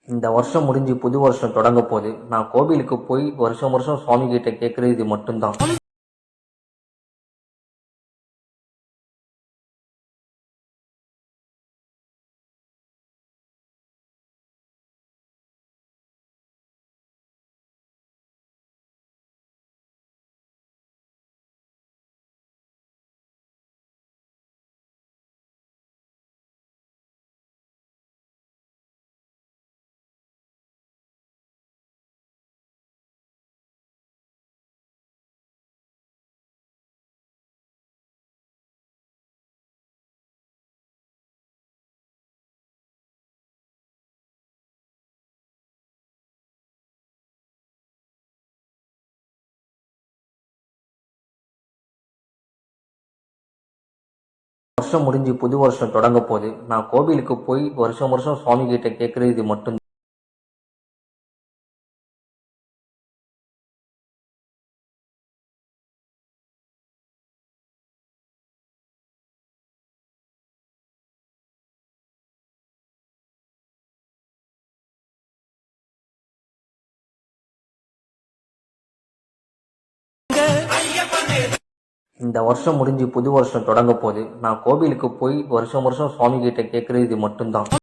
இந்த வருஷம் முடிஞ்சு புது வருஷம் தொடங்க போகுது. நான் கோவிலுக்கு போய் வருஷம் வருஷம் சுவாமி கிட்ட கேட்கறது இது மட்டும்தான். வருஷம் முடிஞ்சு புது வருஷம் தொடங்க போகுது. நான் கோவிலுக்கு போய் வருஷம் வருஷம் சுவாமி கிட்ட கேட்கறது இது மட்டும்தான். இந்த வருஷம் முடிஞ்சு புது வருஷம் தொடங்க போகுது. நான் கோவிலுக்கு போய் வருஷம் வருஷம் சுவாமி கிட்ட கேட்கறது இது மட்டும்தான்.